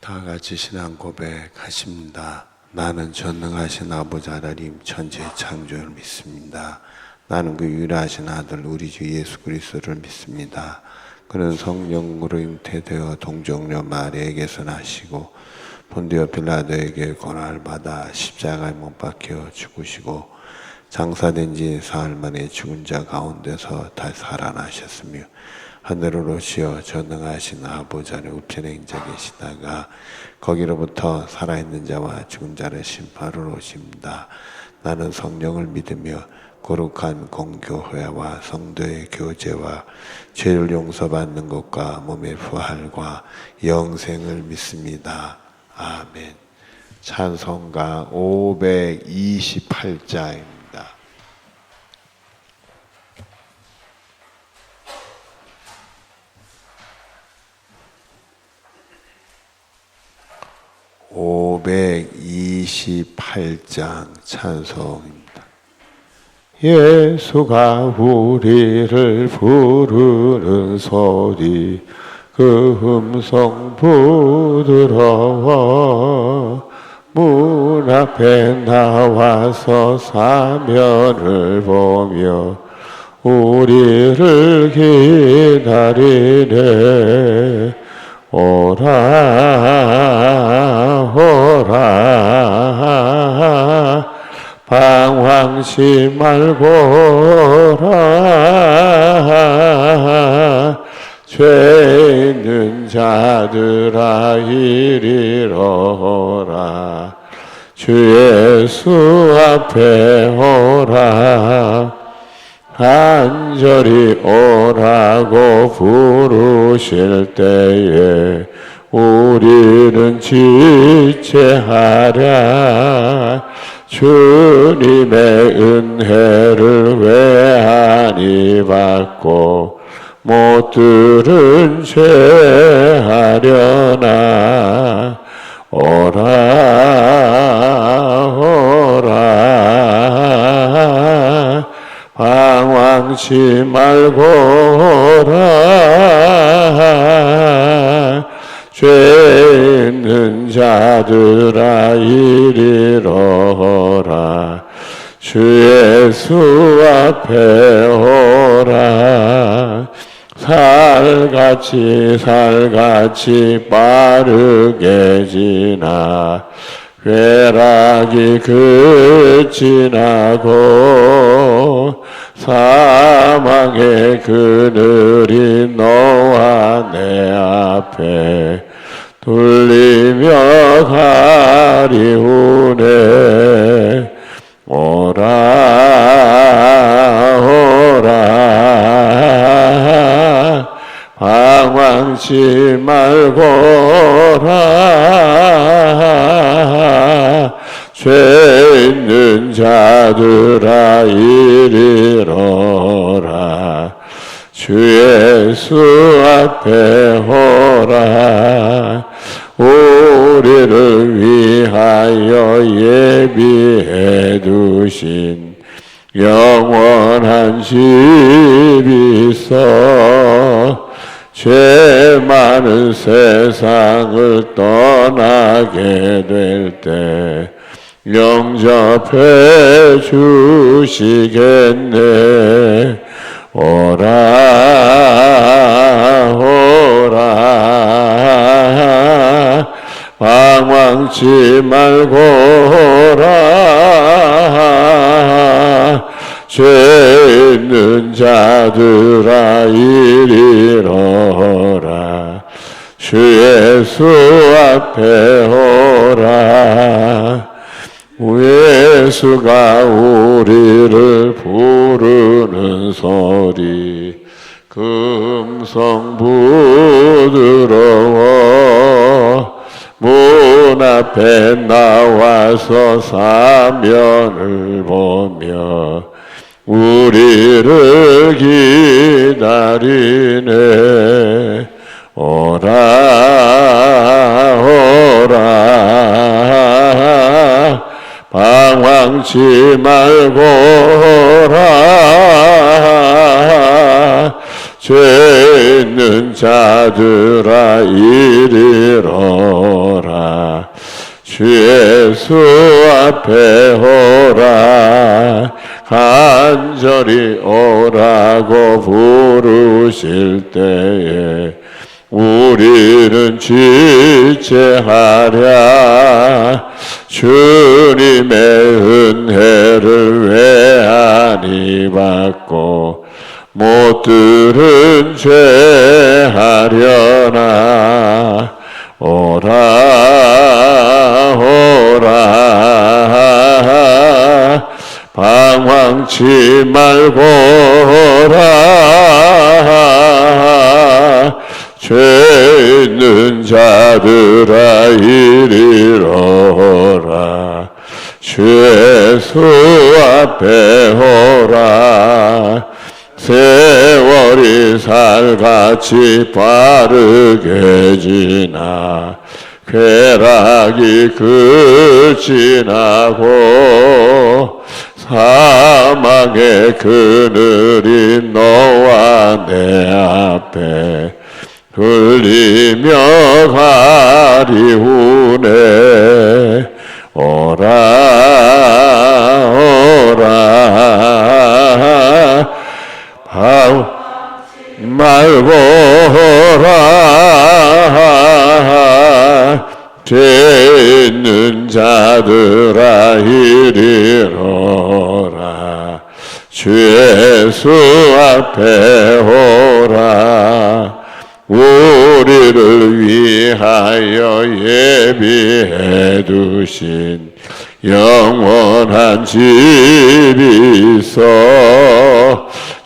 다 같이 신앙 고백하십니다. 나는 전능하신 아버지 하나님 천지의 창조를 믿습니다. 나는 그 유일하신 아들 우리 주 예수 그리스도를 믿습니다. 그는 성령으로 잉태되어 동정녀 마리아에게서 나시고 본디오 빌라도에게 고난을 받아 십자가에 못 박혀 죽으시고 장사된 지 사흘 만에 죽은 자 가운데서 다시 살아나셨으며 하늘으로 오시어 전능하신 아버지 안에 우편에 인자 계시다가 거기로부터 살아있는 자와 죽은 자를 심판하러 오십니다. 나는 성령을 믿으며 거룩한 공교회와 성도의 교제와 죄를 용서받는 것과 몸의 부활과 영생을 믿습니다. 아멘. 찬송가 528자입니다. 528장 찬송입니다. 예수가 우리를 부르는 소리 그 음성 부드러워 문 앞에 나와서 사면을 보며 우리를 기다리네. 오라 오라 방황치 말고라 죄 있는 자들아 이리로라 주 예수 앞에 오라 간절히 오라고 부르실 때에 우리는 지체하랴. 주님의 은혜를 왜 아니 받고 못 들은 죄 하려나. 오라 오라 방황치 말고라 죄 있는 자들아 이리로라 주 예수 앞에 오라. 살같이 빠르게 지나 쾌락이 끝이 나고 사망의 그늘이 너와 내 앞에 돌리며 가리우네. 오라 오라 방황치 말고라 죄 있는 자들아 이리로라 주 예수 앞에 오라. 우리를 위하여 예비해 두신 영원한 집이 있어 죄 많은 세상을 떠나게 될 때 영접해 주시겠네. 오라 오라 방황치 말고라 죄 있는 자들아 이리로라 주 예수 앞에 오라. 예수가 우리를 부르는 소리 그 음성 부드러워 문 앞에 나와서 사면을 보며 우리를 기다리네. 오라 오라 방황치 말고라 죄 있는 자들아 이리로라 주 예수 앞에 오라 간절히 오라고 부르실 때에 우리는 지체하랴. 주님의 은혜를 왜 아니 받고 못 들은 죄 하려나. 오라 오라 방황치 말고 오라. 죄 있는 자들아 이리로 오라. 주 예수 앞에 오라. 세월이 살같이 빠르게 지나 쾌락이 끝이 나고 사망의 그늘이 너와 내 앞에 흘리며 가리우네. 오라 오라 말고 오라. 죄 있는 자들아 이리로라. 주 예수 앞에 오라. 우리를 위하여 예비해 두신 영원한 집이 있어.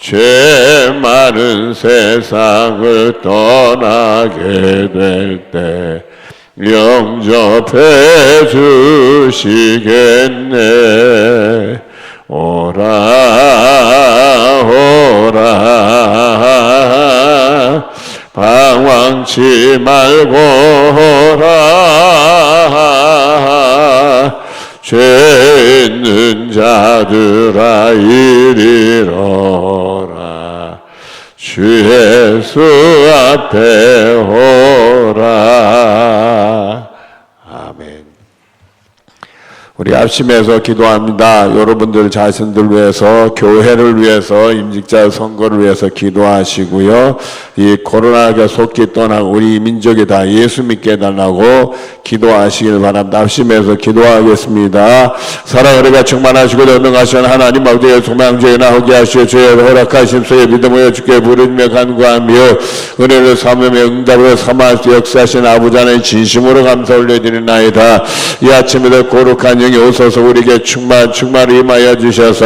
죄 많은 세상을 떠나게 될 때 영접해 주시겠네. 오라 오라 방황치 말고 오라. 죄 있는 자들아 이리로라. 주 예수 앞에 오라. 아멘. 우리 합심해서 기도합니다. 여러분들 자신들 위해서, 교회를 위해서, 임직자 선거를 위해서 기도하시고요. 이 코로나가 속히 떠난 우리 민족이 다 예수 믿게 해달라고 기도하시길 바랍니다. 합심해서 기도하겠습니다. 사랑으로 충만하시고 전능하신 하나님 아버지의 소망죄에 나오게 하시어 죄에 허락하신 수의 믿음을 주께 부르며 간구하며 은혜를 삼으며 응답을 삼아서 역사하신 아버지 하나님 진심으로 감사 올려드리나이다. 이 아침에도 거룩한 영이 오소서 우리에게 충만히 임하여 주셔서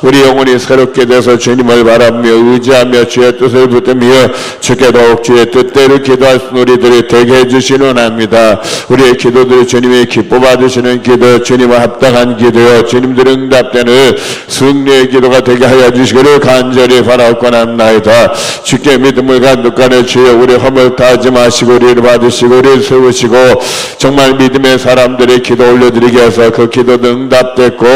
우리 영혼이 새롭게 돼서 주님을 바라며 의지하며 주의 뜻을 붙들며 주께 더욱 주의 뜻대로 기도할 수 있는 우리들이 되게 해주시는 합니다. 우리의 기도들이 주님이 기뻐 받으시는 기도, 주님과 합당한 기도요, 주님들 응답되는 승리의 기도가 되게 하여 주시기를 간절히 바라옵고나이다. 주께 믿음을 간직하는 주여 우리 허물 다하지 마시고 우리를 받으시고 우리를 세우시고 정말 믿음의 사람들의 기도 올려드리게 해서 그 기도도 응답됐고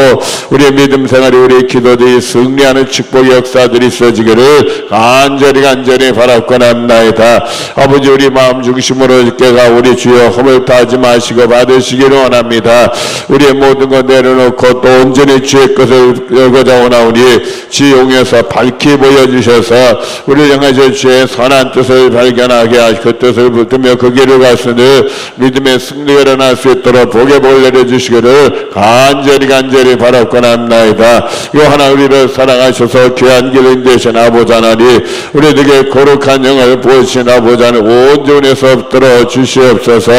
우리의 믿음 생활이 우리의 기도들이 승리하는 축복의 역사들이 있어지기를 간절히 바라옵고나이다. 아버지 우리 마음 중심으로 주께가 우리 주여 허물 다하지 마시고 받으시기를 원합니다. 우리의 모든 것 내려놓고 또 온전히 주의 것을 열고자 원하오니 지용에서 밝히 보여주셔서 우리를 향하여 주의 선한 뜻을 발견하게 하시고 그 뜻을 붙들며 그 길을 갈 수 있는 믿음의 승리가 일어날 수 있도록 복의 복을 내려주시기를 간절히 바라옵고나이다. 요하나 우리를 사랑하셔서 귀한 길을 되신 아버지 하나님 우리에게 거룩한 영을 보이신 아버지 하나님 온전해서 붙들어 주시옵소서.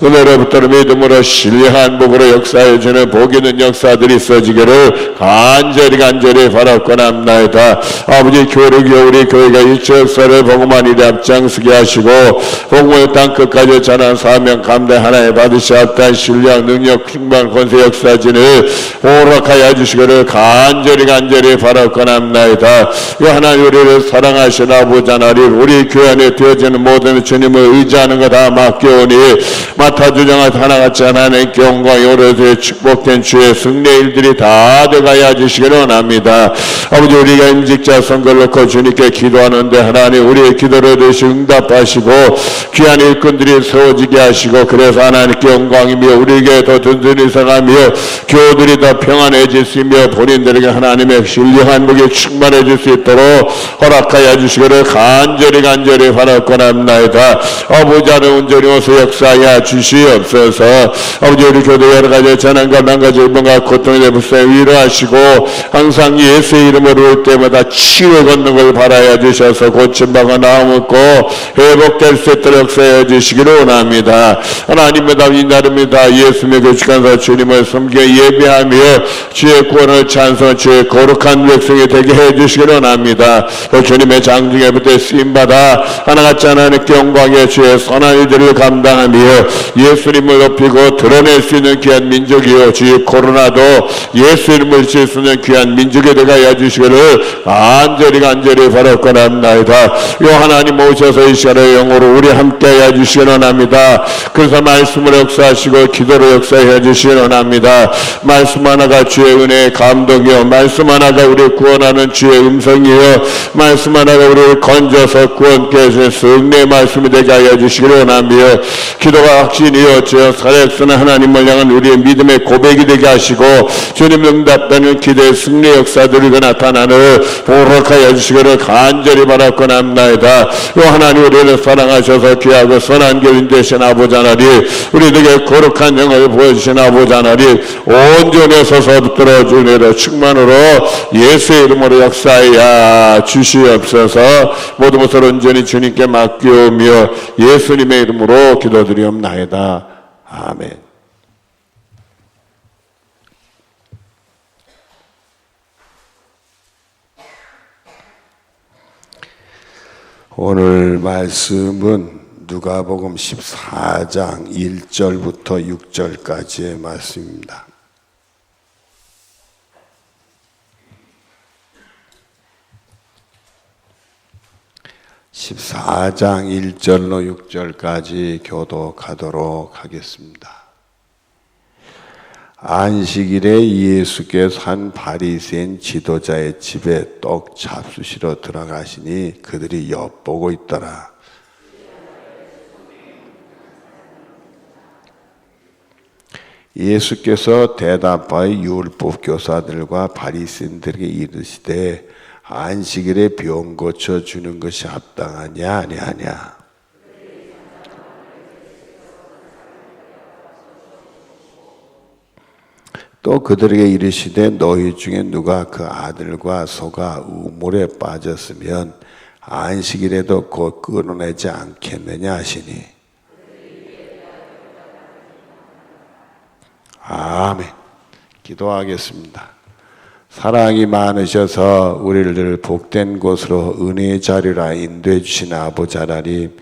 은혜로부터 믿음으로 신뢰한 복으로 역사해 주는 복 있는 역사들이 있어지기를 간절히 바라옵고나이다. 아버지 교회를 위해 우리 교회가 일체 역사를 복음만 이리 앞장서게 하시고 복음을 땅 끝까지 전한 사명 감당 하나에 받으시옵다. 신뢰한 능력 충만 권세 역사진을 오락하여 주시기를 간절히 바라옵나이다. 이 하나님 우리를 사랑하신 아버지 하나님, 우리 교회 안에 되어지는 모든 주님을 의지하는 거 다 맡겨오니 맡아주장한 하나같이 하나님께 영광이 오래도록 축복된 주의 승리의 일들이 다 돼가야 주시기를 원합니다. 아버지, 우리가 임직자 선거를 놓고 주님께 기도하는데 하나님 우리의 기도를 드시 응답하시고 귀한 일꾼들이 세워지게 하시고, 그래서 하나님께 영광이며 우리에게 더 든든히 성하며 교우들이 더 평안해지시며 본인들에게 하나님의 신령한 복이 충만해질 수 있도록 허락하여 주시기를 간절히 바라옵나이다. 아버지 하나님 온전히 오서 역사하여 주시옵소서. 아버지, 우리 교도 여러 가지 재난과 난과 질병과 고통에 대해 위로하시고 항상 예수의 이름으로 올 때마다 치유 걷는 걸 바라여 주셔서 고침받고 나음 얻고 회복될 수 있도록 역사해 주시기를 원합니다. 하나님의 답이 나릅니다. 예수님의 교축한 주님을 섬겨 예배하며 주의 구원을 찬송, 주의 거룩한 백성이 되게 해 주시기를 원합니다. 주님의 장중에 붙어 쓰임받아 하나같이 하나님께 영광의 주의 선한 일들을 감당하며 예수님을 높이고 드러낼 수 있는 귀한 민족이요, 주의 코로나도 예수 이름을 질 수 있는 귀한 민족이 되게 주시기를 간절히 바라옵나이다. 요 하나님 오셔서 이 시간에 영으로 우리 함께 해 주시기 원합니다. 그래서 말씀을 역사하시고 기도로 역사해 주시기 원합니다. 말씀 하나가 주의 은혜의 감동이요, 말씀 하나가 우리를 구원하는 주의 음성이요, 말씀 하나가 우리를 건져서 구원케 해주신 승리의 말씀이 되게 하여 주시기를 원하며, 기도가 확신이요 주여 살아계시는 하나님을 향한 우리의 믿음의 고백이 되게 하시고 주님 응답하는 기대의 승리 역사들이 나타나는 보복하여 주시기를 간절히 바라옵나이다. 요 하나님 우리를 사랑하셔서 귀하고 선한 교인 되신 아버지 하나님, 우리에게 거룩한 영을 보여주신 아버지 하나님, 온전히 서서 붙들어 주님의 충만으로 예수의 이름으로 역사하여 주시옵소서. 모든 것을 온전히 주님께 맡기오며 예수님의 이름으로 기도드리옵나이다. 아멘. 오늘 말씀은 누가복음 14장 1절부터 6절까지의 말씀입니다. (14장 1절로 6절까지) 교독하도록 하겠습니다. 안식일에 예수께서 한 바리새인 지도자의 집에 떡 잡수시러 들어가시니 그들이 엿보고 있더라. 예수께서 대답하여 율법 교사들과 바리새인들에게 이르시되 안식일에 병 고쳐 주는 것이 합당하냐 아니하냐. 또 그들에게 이르시되 너희 중에 누가 그 아들과 소가 우물에 빠졌으면 안식일에도 곧 끌어내지 않겠느냐 하시니. 아멘. 기도하겠습니다. 사랑이 많으셔서 우리를 복된 곳으로 은혜의 자리라 인도해 주신 아버지 하나님,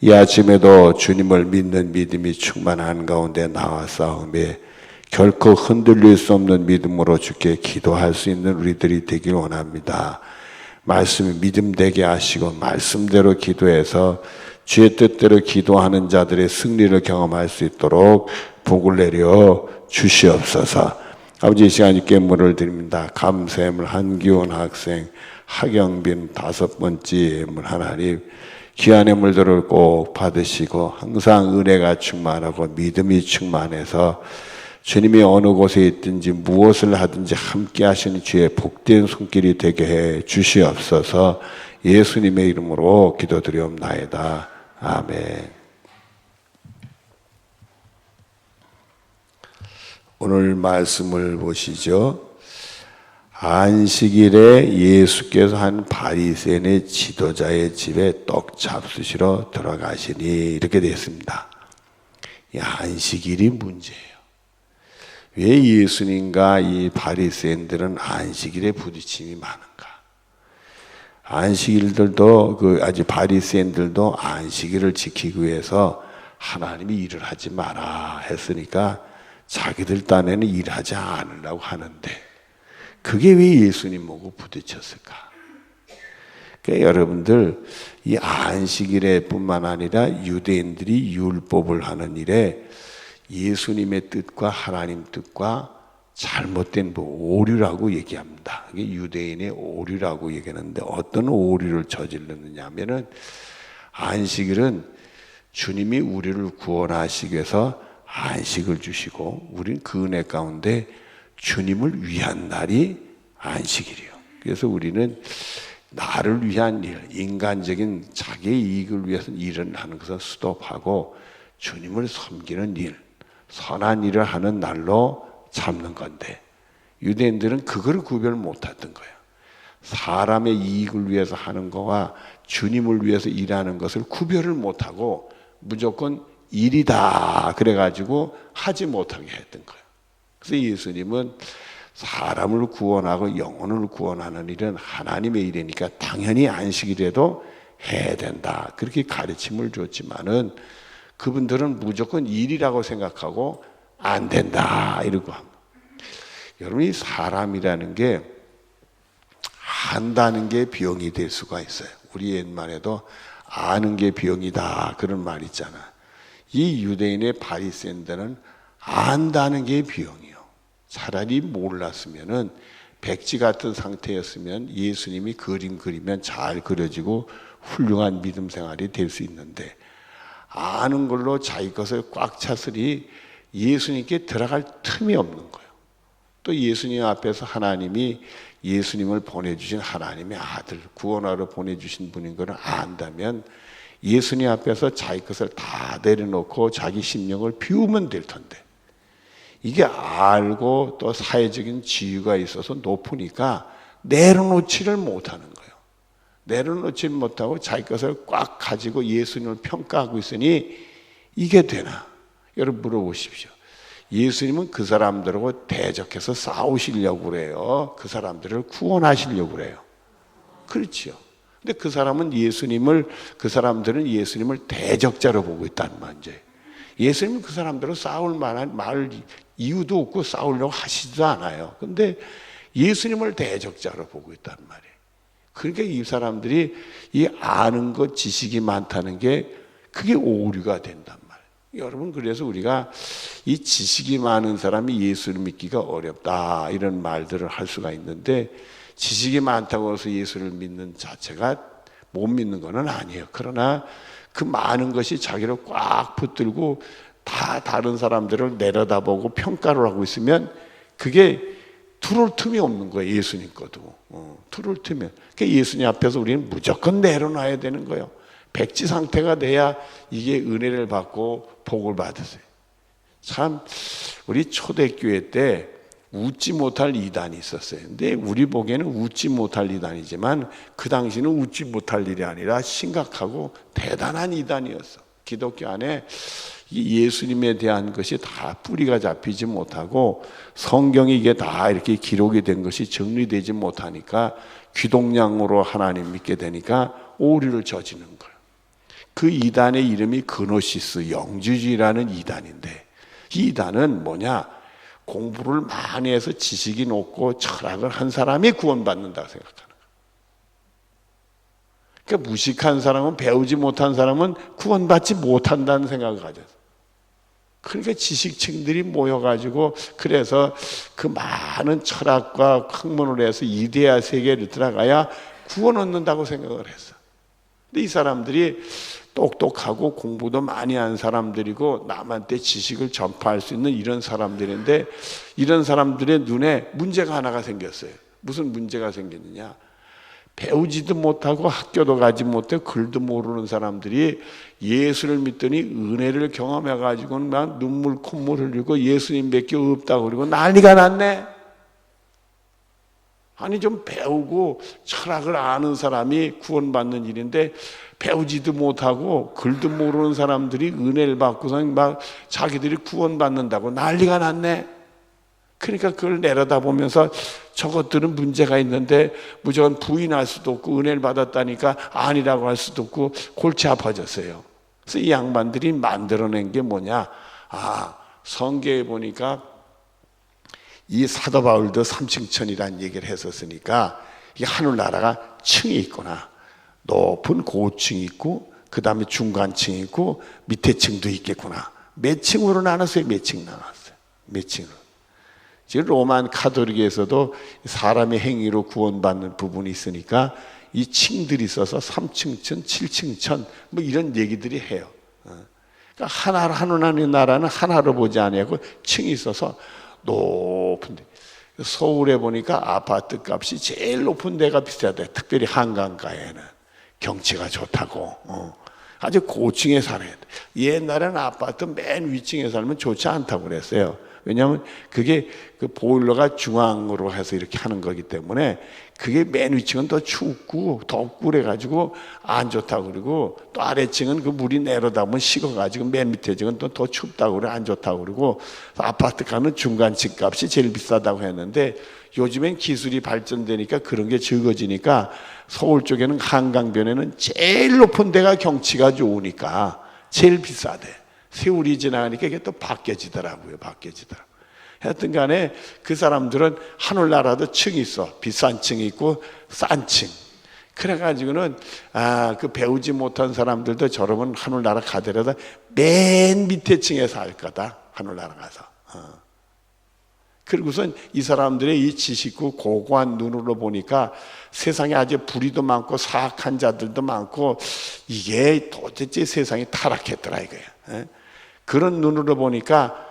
이 아침에도 주님을 믿는 믿음이 충만한 가운데 나와싸우며 결코 흔들릴 수 없는 믿음으로 주께 기도할 수 있는 우리들이 되길 원합니다. 말씀이 믿음되게 하시고 말씀대로 기도해서 주의 뜻대로 기도하는 자들의 승리를 경험할 수 있도록 복을 내려 주시옵소서. 아버지, 이 시간 주께 물을 드립니다. 감사함을 한기원 학생, 하경빈 5번째 예물 하나님, 귀한 예물들을 꼭 받으시고 항상 은혜가 충만하고 믿음이 충만해서 주님이 어느 곳에 있든지 무엇을 하든지 함께 하시는 주의 복된 손길이 되게 해 주시옵소서. 예수님의 이름으로 기도드리옵나이다. 아멘. 오늘 말씀을 보시죠. 안식일에 예수께서 한 바리새인의 지도자의 집에 떡 잡수시러 들어가시니 이렇게 되어 있습니다. 이 안식일이 문제예요. 왜 예수님과 이 바리새인들은 안식일에 부딪힘이 많은가? 안식일들도 아직 바리새인들도 안식일을 지키기 위해서 하나님이 일을 하지 마라 했으니까 자기들 딴에는 일하지 않으려고 하는데 그게 왜 예수님하고 부딪혔을까? 그러니까 여러분들 이 안식일에 뿐만 아니라 유대인들이 율법을 하는 일에 예수님의 뜻과 하나님 뜻과 잘못된 오류라고 얘기합니다. 이게 유대인의 오류라고 얘기하는데 어떤 오류를 저질렀느냐 하면은 안식일은 주님이 우리를 구원하시기 위해서 안식을 주시고 우린 그 은혜 가운데 주님을 위한 날이 안식일이에요. 그래서 우리는 나를 위한 일, 인간적인 자기의 이익을 위해서 일을 하는 것을 스톱하고 주님을 섬기는 일, 선한 일을 하는 날로 잡는 건데 유대인들은 그걸 구별 못했던 거예요. 사람의 이익을 위해서 하는 거와 주님을 위해서 일하는 것을 구별을 못하고 무조건 일이다 그래가지고 하지 못하게 했던 거예요. 그래서 예수님은 사람을 구원하고 영혼을 구원하는 일은 하나님의 일이니까 당연히 안식일에도 해야 된다 그렇게 가르침을 줬지만은 그분들은 무조건 일이라고 생각하고 안 된다 이러고 합니다. 여러분 이 사람이라는 게 안다는 게 병이 될 수가 있어요. 우리 옛말에도 아는 게 병이다 그런 말 있잖아. 이 유대인의 바리새인들은 안다는 게 병이요. 차라리 몰랐으면은 백지 같은 상태였으면 예수님이 그림 그리면 잘 그려지고 훌륭한 믿음 생활이 될 수 있는데 아는 걸로 자기 것을 꽉 찼으니 예수님께 들어갈 틈이 없는 거예요. 또 예수님 앞에서 하나님이 예수님을 보내주신 하나님의 아들 구원하러 보내주신 분인 것을 안다면 예수님 앞에서 자기 것을 다 내려놓고 자기 심령을 비우면 될 텐데 이게 알고 또 사회적인 지위가 있어서 높으니까 내려놓지를 못하는 거예요. 내려놓지 못하고 자기 것을 꽉 가지고 예수님을 평가하고 있으니 이게 되나? 여러분 물어보십시오. 예수님은 그 사람들하고 대적해서 싸우시려고 그래요. 그 사람들을 구원하시려고 그래요. 그렇지요. 근데 그 사람들은 예수님을 대적자로 보고 있다는 말이죠. 예수님은 그 사람들은 싸울 만한 말 이유도 없고 싸우려고 하시지도 않아요. 근데 예수님을 대적자로 보고 있다는 말이에요. 그러니까 이 사람들이 이 아는 것, 지식이 많다는 게 그게 오류가 된단 말이에요. 여러분 그래서 우리가 이 지식이 많은 사람이 예수를 믿기가 어렵다 이런 말들을 할 수가 있는데 지식이 많다고 해서 예수를 믿는 자체가 못 믿는 건 아니에요. 그러나 그 많은 것이 자기를 꽉 붙들고 다 다른 사람들을 내려다보고 평가를 하고 있으면 그게 들어올 틈이 없는 거예요. 예수님 거도 들어올 틈이. 그러니까 예수님 앞에서 우리는 무조건 내려놔야 되는 거예요. 백지 상태가 돼야 이게 은혜를 받고 복을 받으세요. 참 우리 초대교회 때 웃지 못할 이단이 있었어요. 근데 우리 보기에는 웃지 못할 이단이지만 그 당시는 웃지 못할 일이 아니라 심각하고 대단한 이단이었어. 기독교 안에 이 예수님에 대한 것이 다 뿌리가 잡히지 못하고 성경이 이게 다 이렇게 기록이 된 것이 정리되지 못하니까 귀동냥으로 하나님 믿게 되니까 오류를 저지른 거예요. 그 이단의 이름이 그노시스 영주주의라는 이단인데 이 이단은 뭐냐? 공부를 많이 해서 지식이 높고 철학을 한 사람이 구원받는다고 생각하는 거예요. 그러니까 무식한 사람은 배우지 못한 사람은 구원받지 못한다는 생각을 가졌어요. 그러니까 지식층들이 모여가지고 그래서 그 많은 철학과 학문을 해서 이데아 세계를 들어가야 구원 얻는다고 생각을 했어. 근데 이 사람들이 똑똑하고 공부도 많이 한 사람들이고 남한테 지식을 전파할 수 있는 이런 사람들인데 이런 사람들의 눈에 문제가 하나가 생겼어요. 무슨 문제가 생겼느냐? 배우지도 못하고 학교도 가지 못해 글도 모르는 사람들이 예수를 믿더니 은혜를 경험해가지고는 막 눈물 콧물 흘리고 예수님밖에 없다고 그러고 난리가 났네. 아니 좀 배우고 철학을 아는 사람이 구원받는 일인데 배우지도 못하고 글도 모르는 사람들이 은혜를 받고서 막 자기들이 구원받는다고 난리가 났네. 그러니까 그걸 내려다보면서 저것들은 문제가 있는데 무조건 부인할 수도 없고 은혜를 받았다니까 아니라고 할 수도 없고 골치 아파졌어요. 그래서 이 양반들이 만들어낸 게 뭐냐? 성경에 보니까 이 사도 바울도 삼층천이라는 얘기를 했었으니까 이 하늘나라가 층이 있구나. 높은 고층이 있고 그 다음에 중간층이 있고 밑에 층도 있겠구나. 몇 층으로 나눴어요? 몇 층 나눴어요? 몇 층으로? 지금 로만 카톨릭에서도 사람의 행위로 구원받는 부분이 있으니까 이 층들이 있어서 3층천, 7층천 뭐 이런 얘기들이 해요. 그러니까 하나님 나라는 하나로 보지 아니하고 층이 있어서 높은데, 서울에 보니까 아파트 값이 제일 높은 데가 비싸대. 특별히 한강가에는 경치가 좋다고. 아주 고층에 살아야 돼. 옛날에는 아파트 맨 위층에 살면 좋지 않다고 그랬어요. 왜냐하면 그게 그 보일러가 중앙으로 해서 이렇게 하는 거기 때문에 그게 맨 위층은 더 춥고 덥고 그래가지고 안 좋다고 그러고, 또 아래층은 그 물이 내려다보면 식어가지고 맨 밑에 층은 또 더 춥다고 그래, 안 좋다고 그러고, 아파트 가는 중간층 값이 제일 비싸다고 했는데 요즘엔 기술이 발전되니까 그런 게 적어지니까 서울 쪽에는 한강변에는 제일 높은 데가 경치가 좋으니까 제일 비싸대. 세월이 지나가니까 이게 또 바뀌어지더라고요. 하여튼 간에 그 사람들은 하늘나라도 층이 있어. 비싼 층이 있고 싼 층. 그래가지고는 그 배우지 못한 사람들도 저러면 하늘나라 가더라도 맨 밑에 층에 살 거다. 하늘나라 가서. 그리고선 이 사람들의 이 지식고 고고한 눈으로 보니까 세상에 아주 불의도 많고 사악한 자들도 많고 이게 도대체 세상이 타락했더라 이거야. 그런 눈으로 보니까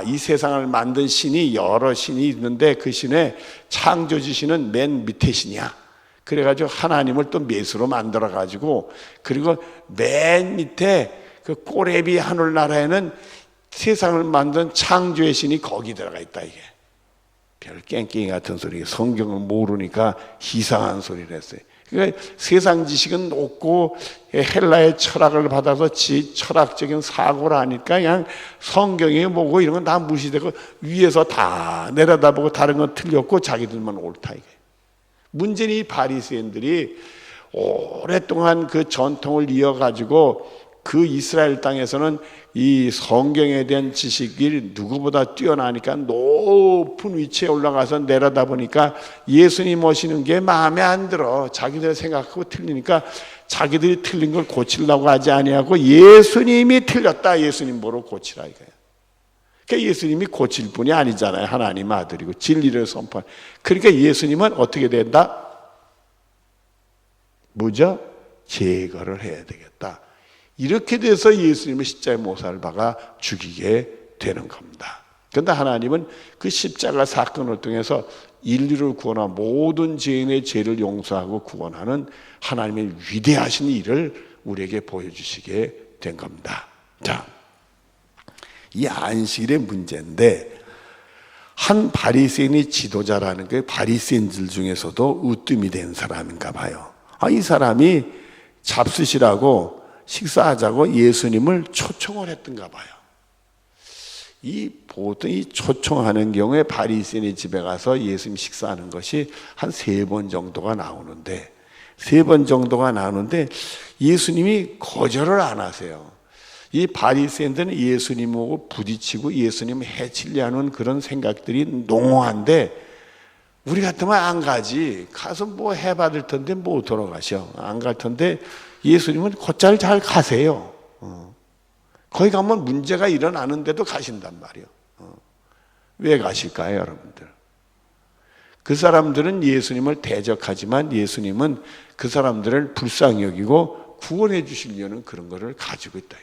이 세상을 만든 신이 여러 신이 있는데 그 신의 창조주 신은 맨 밑에 신이야. 그래가지고 하나님을 또 메스로 만들어가지고, 그리고 맨 밑에 그 꼬레비 하늘나라에는 세상을 만든 창조의 신이 거기 들어가 있다 이게. 별 깽깽이 같은 소리, 성경을 모르니까 이상한 소리를 했어요. 그러니까 세상 지식은 높고 헬라의 철학을 받아서 철학적인 사고를 하니까 그냥 성경에 뭐고 이런 건 다 무시되고 위에서 다 내려다보고 다른 건 틀렸고 자기들만 옳다 이게. 문제는 이 바리새인들이 오랫동안 그 전통을 이어가지고 그 이스라엘 땅에서는 이 성경에 대한 지식이 누구보다 뛰어나니까 높은 위치에 올라가서 내려다보니까 예수님 모시는 게 마음에 안 들어. 자기들 생각하고 틀리니까 자기들이 틀린 걸 고치려고 하지 아니하고 예수님이 틀렸다, 예수님 보러 고치라 이거야. 그러니까 예수님이 고칠 분이 아니잖아요. 하나님 아들이고 진리를 선포한. 그러니까 예수님은 어떻게 된다? 뭐죠? 제거를 해야 되겠다. 이렇게 돼서 예수님의 십자가에 못을 박아 죽이게 되는 겁니다. 그런데 하나님은 그 십자가 사건을 통해서 인류를 구원하고 모든 죄인의 죄를 용서하고 구원하는 하나님의 위대하신 일을 우리에게 보여주시게 된 겁니다. 자, 이 안식일의 문제인데, 한 바리새인의 지도자라는 게 바리새인들 중에서도 으뜸이 된 사람인가 봐요. 이 사람이 잡수시라고 식사하자고 예수님을 초청을 했던가 봐요. 보통 이 초청하는 경우에 바리새인의 집에 가서 예수님 식사하는 것이 한 3번 정도가 나오는데, 3번 정도가 나오는데 예수님이 거절을 안 하세요. 이 바리새인들은 예수님하고 부딪히고 예수님을 해치려 하는 그런 생각들이 농후한데, 우리 같으면 안 가지. 가서 뭐 해받을 텐데 뭐 돌아가셔. 안 갈 텐데 예수님은 곧잘 잘 가세요. 거기 가면 문제가 일어나는데도 가신단 말이에요. 왜 가실까요, 여러분들? 그 사람들은 예수님을 대적하지만 예수님은 그 사람들을 불쌍히 여기고 구원해 주시려는 그런 거를 가지고 있다.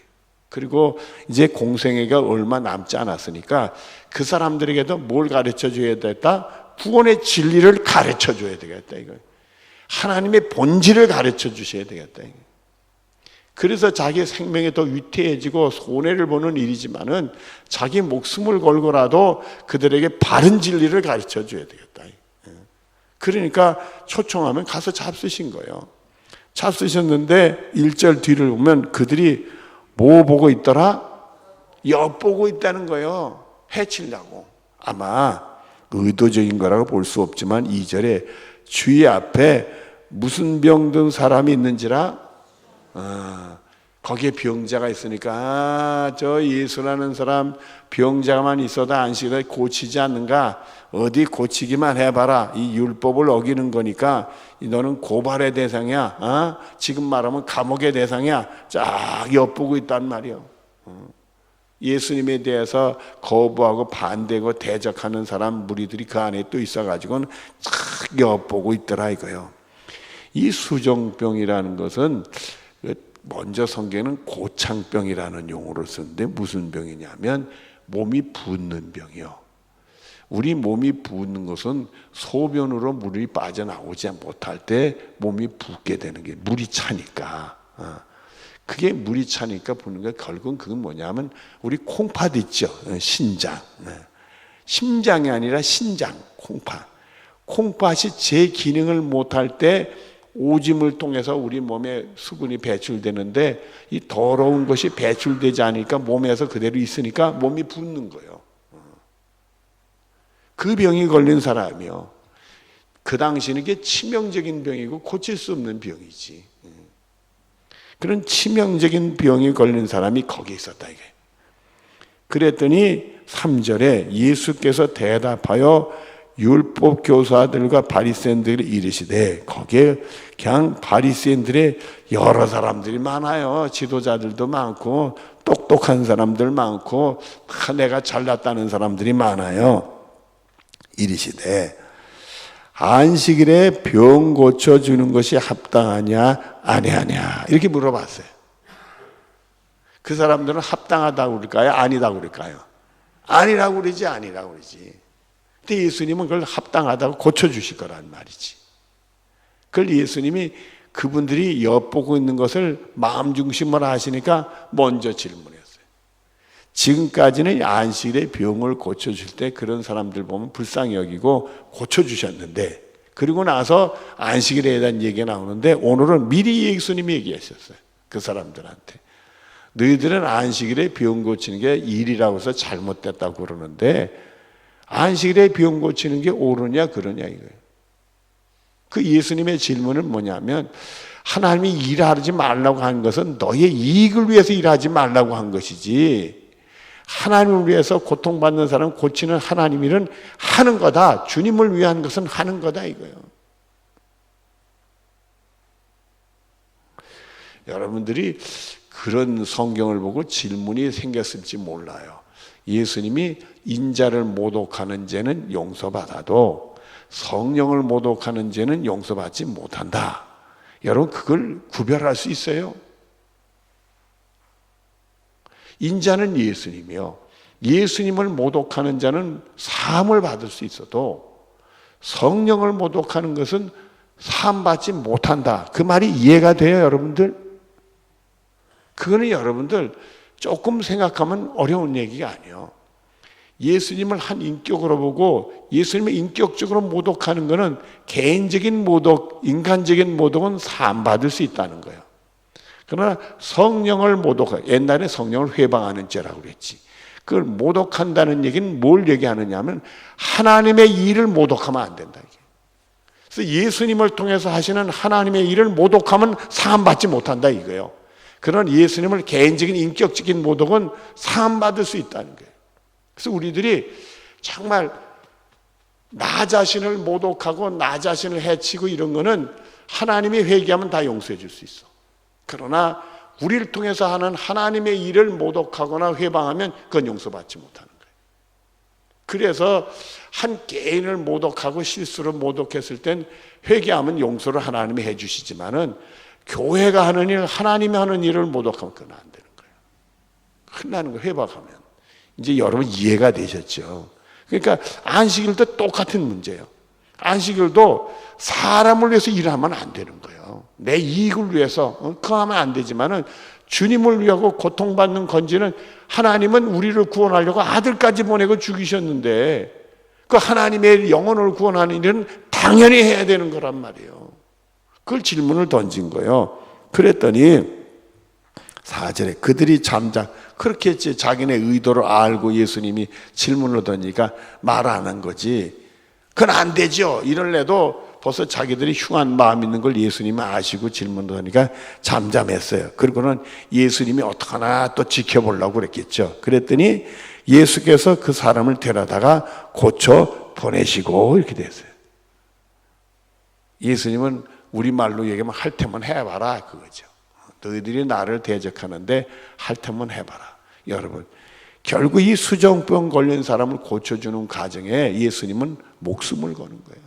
그리고 이제 공생애가 얼마 남지 않았으니까 그 사람들에게도 뭘 가르쳐 줘야 되겠다? 구원의 진리를 가르쳐 줘야 되겠다. 이거 하나님의 본질을 가르쳐 주셔야 되겠다. 그래서 자기 생명이 더 위태해지고 손해를 보는 일이지만은 자기 목숨을 걸고라도 그들에게 바른 진리를 가르쳐 줘야 되겠다. 그러니까 초청하면 가서 잡수신 거예요. 잡수셨는데 1절 뒤를 보면 그들이 뭐 보고 있더라? 엿보고 있다는 거예요. 해치려고. 아마 의도적인 거라고 볼 수 없지만 2절에 주의 앞에 무슨 병든 사람이 있는지라 거기에 병자가 있으니까 저 예수라는 사람 병자만 있어도 안식일에 고치지 않는가? 어디 고치기만 해봐라. 이 율법을 어기는 거니까 너는 고발의 대상이야. 지금 말하면 감옥의 대상이야. 쫙 엿보고 있단 말이요. 예수님에 대해서 거부하고 반대하고 대적하는 사람 무리들이 그 안에 또 있어가지고는 쫙 엿보고 있더라 이거요. 이 수종병이라는 것은 먼저 성경에는 고창병이라는 용어를 쓰는데 무슨 병이냐면 몸이 붓는 병이요. 우리 몸이 붓는 것은 소변으로 물이 빠져나오지 못할 때 몸이 붓게 되는 게 물이 차니까. 그게 물이 차니까 붓는 게 결국은 그건 뭐냐면 우리 콩팥 있죠. 신장. 심장이 아니라 신장, 콩팥. 콩팥이 제 기능을 못할 때 오줌을 통해서 우리 몸에 수분이 배출되는데 이 더러운 것이 배출되지 않으니까 몸에서 그대로 있으니까 몸이 붓는 거예요. 그 병이 걸린 사람이요. 그 당시는 이게 치명적인 병이고 고칠 수 없는 병이지. 그런 치명적인 병이 걸린 사람이 거기 있었다 이게. 그랬더니 3절에 예수께서 대답하여 율법 교사들과 바리새인들이 이르시되 거기에 그냥 바리새인들의 여러 사람들이 많아요. 지도자들도 많고 똑똑한 사람들 많고 내가 잘났다는 사람들이 많아요. 이르시되 안식일에 병 고쳐주는 것이 합당하냐 아니하냐 이렇게 물어봤어요. 그 사람들은 합당하다고 그럴까요? 아니다고 그럴까요? 아니라고 그러지 아니라고 그러지. 근데 예수님은 그걸 합당하다고 고쳐주실 거란 말이지. 그걸 예수님이 그분들이 엿보고 있는 것을 마음 중심으로 하시니까 먼저 질문했어요. 지금까지는 안식일에 병을 고쳐줄 때 그런 사람들 보면 불쌍히 여기고 고쳐주셨는데 그리고 나서 안식일에 대한 얘기가 나오는데 오늘은 미리 예수님이 얘기하셨어요. 그 사람들한테. 너희들은 안식일에 병 고치는 게 일이라고 해서 잘못됐다고 그러는데 안식일에 병 고치는 게 옳으냐 그러냐 이거예요. 그 예수님의 질문은 뭐냐면 하나님이 일하지 말라고 한 것은 너의 이익을 위해서 일하지 말라고 한 것이지 하나님을 위해서 고통받는 사람 고치는 하나님 일은 하는 거다. 주님을 위한 것은 하는 거다 이거예요. 여러분들이 그런 성경을 보고 질문이 생겼을지 몰라요. 예수님이 인자를 모독하는 죄는 용서받아도 성령을 모독하는 죄는 용서받지 못한다. 여러분 그걸 구별할 수 있어요? 인자는 예수님이요. 예수님을 모독하는 자는 사함을 받을 수 있어도 성령을 모독하는 것은 사함받지 못한다. 그 말이 이해가 돼요, 여러분들? 그거는 여러분들 조금 생각하면 어려운 얘기가 아니에요. 예수님을 한 인격으로 보고 예수님을 인격적으로 모독하는 것은 개인적인 모독, 인간적인 모독은 사함받을 수 있다는 거예요. 그러나 성령을 모독하고 옛날에 성령을 회방하는 죄라고 그랬지. 그걸 모독한다는 얘기는 뭘 얘기하느냐 하면 하나님의 일을 모독하면 안 된다. 그래서 예수님을 통해서 하시는 하나님의 일을 모독하면 사함받지 못한다 이거예요. 그런 예수님을 개인적인 인격적인 모독은 사함받을 수 있다는 거예요. 그래서 우리들이 정말 나 자신을 모독하고 나 자신을 해치고 이런 거는 하나님이 회개하면 다 용서해 줄 수 있어. 그러나 우리를 통해서 하는 하나님의 일을 모독하거나 회방하면 그건 용서받지 못하는 거예요. 그래서 한 개인을 모독하고 실수로 모독했을 땐 회개하면 용서를 하나님이 해 주시지만은 교회가 하는 일, 하나님이 하는 일을 모독하면 그건 안 되는 거예요. 흔나는 거 회방하면. 이제 여러분 이해가 되셨죠? 그러니까 안식일도 똑같은 문제예요. 안식일도 사람을 위해서 일하면 안 되는 거예요. 내 이익을 위해서 그거 하면 안 되지만은 주님을 위하고 고통받는 건지는 하나님은 우리를 구원하려고 아들까지 보내고 죽이셨는데 그 하나님의 영혼을 구원하는 일은 당연히 해야 되는 거란 말이에요. 그걸 질문을 던진 거예요. 그랬더니 4절에 그들이 그렇게 했지. 자기네 의도를 알고 예수님이 질문을 던지니까 말 안 한 거지. 그건 안 되죠. 이럴래도 벌써 자기들이 흉한 마음 있는 걸 예수님이 아시고 질문도 하니까 잠잠했어요. 그리고는 예수님이 어떡하나 또 지켜보려고 그랬겠죠. 그랬더니 예수께서 그 사람을 데려다가 고쳐 보내시고 이렇게 됐어요. 예수님은 우리말로 얘기하면 할 테면 해봐라 그거죠. 너희들이 나를 대적하는데 할 테면 해봐라. 여러분, 결국 이 수정병 걸린 사람을 고쳐주는 과정에 예수님은 목숨을 거는 거예요.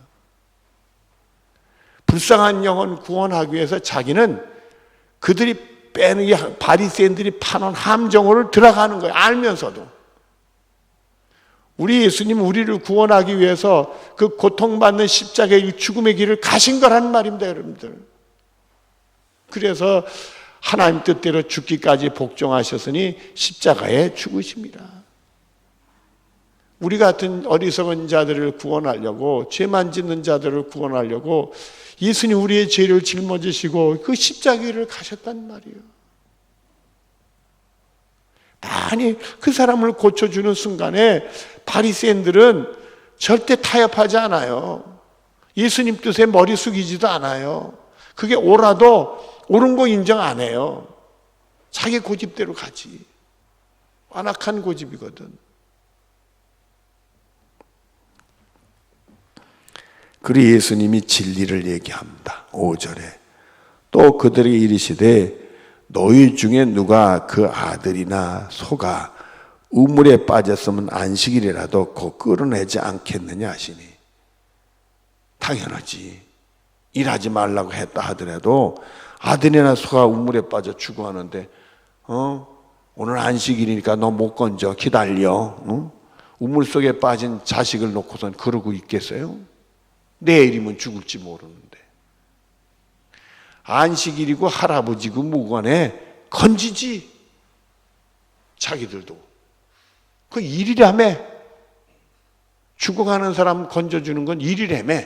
불쌍한 영혼 구원하기 위해서 자기는 그들이 빼는 게 바리새인들이 파는 함정으로 들어가는 거예요. 알면서도. 우리 예수님은 우리를 구원하기 위해서 그 고통받는 십자가의 죽음의 길을 가신 거란 말입니다, 여러분들. 그래서 하나님 뜻대로 죽기까지 복종하셨으니 십자가에 죽으십니다. 우리 같은 어리석은 자들을 구원하려고, 죄만 짓는 자들을 구원하려고 예수님 우리의 죄를 짊어지시고 그 십자가를 가셨단 말이에요. 아니, 그 사람을 고쳐주는 순간에 바리새인들은 절대 타협하지 않아요. 예수님 뜻에 머리 숙이지도 않아요. 그게 옳아도 옳은 거 인정 안 해요. 자기 고집대로 가지. 완악한 고집이거든. 그리 예수님이 진리를 얘기합니다. 5절에 또 그들에게 이르시되 너희 중에 누가 그 아들이나 소가 우물에 빠졌으면 안식일이라도 곧 끌어내지 않겠느냐 하시니, 당연하지. 일하지 말라고 했다 하더라도 아들이나 소가 우물에 빠져 죽어가는데 오늘 안식일이니까 너 못 건져 기다려. 우물 속에 빠진 자식을 놓고선 그러고 있겠어요? 내일이면 죽을지 모르는데. 안식일이고 할아버지고 무관해 건지지. 자기들도 그 일이라며. 죽어가는 사람 건져주는 건 일이라며.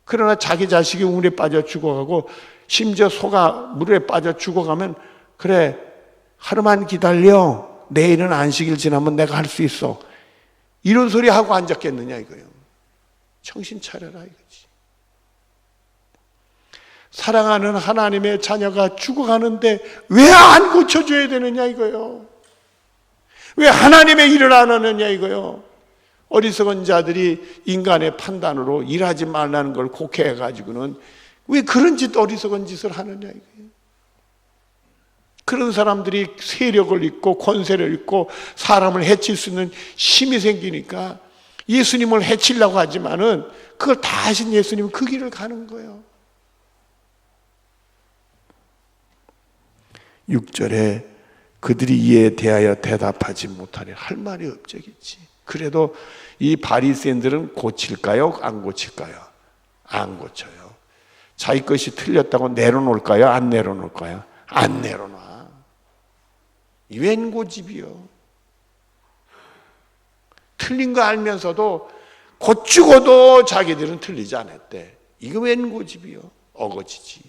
그러나 자기 자식이 우물에 빠져 죽어가고 심지어 소가 물에 빠져 죽어가면 그래 하루만 기다려. 내일은 안식일 지나면 내가 할 수 있어. 이런 소리 하고 앉았겠느냐 이거예요. 정신 차려라 이거지. 사랑하는 하나님의 자녀가 죽어가는데 왜 안 고쳐줘야 되느냐 이거예요. 왜 하나님의 일을 안 하느냐 이거예요. 어리석은 자들이 인간의 판단으로 일하지 말라는 걸 곡해가지고는 왜 그런 어리석은 짓을 하느냐 이거예요. 그런 사람들이 세력을 잃고 권세를 잃고 사람을 해칠 수 있는 힘이 생기니까 예수님을 해치려고 하지만은 그걸 다 하신 예수님은 그 길을 가는 거예요. 6절에 그들이 이에 대하여 대답하지 못하려. 할 말이 없겠지. 그래도 이 바리새인들은 고칠까요? 안 고칠까요? 안 고쳐요. 자기 것이 틀렸다고 내려놓을까요? 안 내려놓을까요? 안 내려놔. 웬 고집이요. 틀린 거 알면서도 고치고도 자기들은 틀리지 않았대. 이거 웬 고집이요. 어거지지.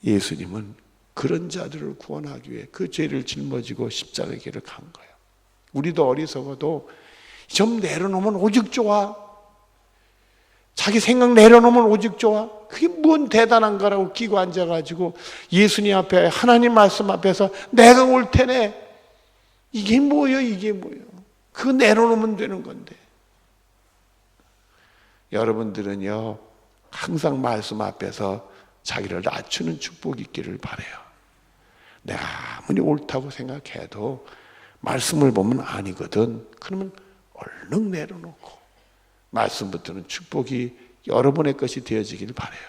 예수님은 그런 자들을 구원하기 위해 그 죄를 짊어지고 십자가의 길을 간 거예요. 우리도 어리석어도 좀 내려놓으면 오직 좋아. 자기 생각 내려놓으면 오직 좋아. 그게 뭔 대단한 거라고 끼고 앉아가지고 예수님 앞에 하나님 말씀 앞에서 내가 올 테네. 이게 뭐예요? 이게 뭐예요? 그거 내려놓으면 되는 건데. 여러분들은요 항상 말씀 앞에서 자기를 낮추는 축복이 있기를 바라요. 내가 아무리 옳다고 생각해도 말씀을 보면 아니거든. 그러면 얼른 내려놓고 말씀부터는 축복이 여러분의 것이 되어지길 바라요.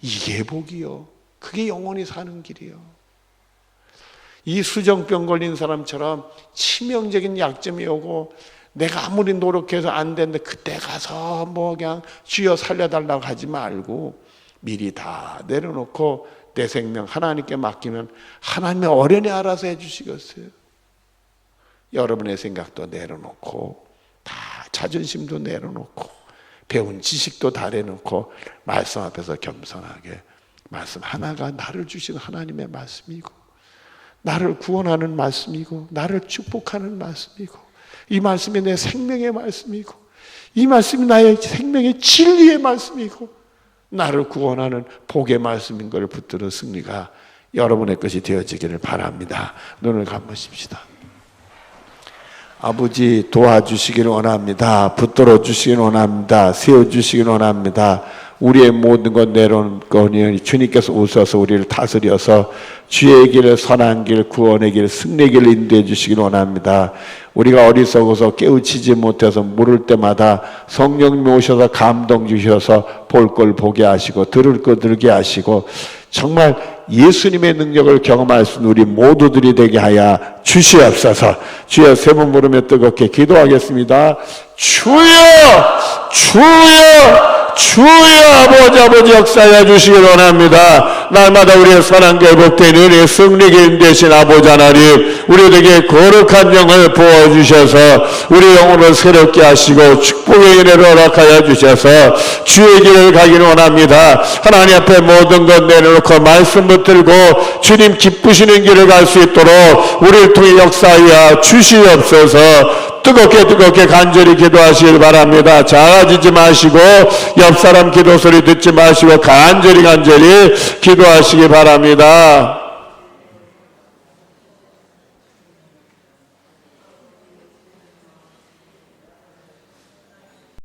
이게 복이요. 그게 영원히 사는 길이요. 이 수정병 걸린 사람처럼 치명적인 약점이 오고 내가 아무리 노력해서 안 되는데 그때 가서 뭐 그냥 주여 살려달라고 하지 말고 미리 다 내려놓고 내 생명 하나님께 맡기면 하나님의 어련히 알아서 해주시겠어요. 여러분의 생각도 내려놓고 다 자존심도 내려놓고 배운 지식도 다 내놓고 말씀 앞에서 겸손하게 말씀 하나가 나를 주신 하나님의 말씀이고 나를 구원하는 말씀이고 나를 축복하는 말씀이고 이 말씀이 내 생명의 말씀이고 이 말씀이 나의 생명의 진리의 말씀이고 나를 구원하는 복의 말씀인 걸 붙드는 승리가 여러분의 것이 되어지기를 바랍니다. 눈을 감으십시다. 아버지 도와주시기를 원합니다. 붙들어 주시기를 원합니다. 세워주시기를 원합니다. 우리의 모든 것 내려놓거니 주님께서 오셔서 우리를 다스려서 주의 길, 선한 길, 구원의 길, 승리의 길을 인도해 주시기를 원합니다. 우리가 어리석어서 깨우치지 못해서 물을 때마다 성령님이 오셔서 감동 주셔서 볼 걸 보게 하시고 들을 거 들게 하시고 정말 예수님의 능력을 경험할 수 있는 우리 모두들이 되게 하여 주시옵소서. 주여 세 번 부르며 뜨겁게 기도하겠습니다. 주여 주여 주여 아버지 역사해 주시길 원합니다. 날마다 우리의 선한 회복된 은혜 승리의 되신 아버지 하나님 우리에게 거룩한 영을 부어주셔서 우리 영혼을 새롭게 하시고 축복의 은혜를 허락하여 주셔서 주의 길을 가기를 원합니다. 하나님 앞에 모든 것 내려놓고 말씀 붙들고 주님 기쁘시는 길을 갈 수 있도록 우리를 통해 역사하여 주시옵소서. 뜨겁게 간절히 기도하시길 바랍니다. 작아지지 마시고 옆 사람 기도 소리 듣지 마시고 간절히 기도하시기 바랍니다.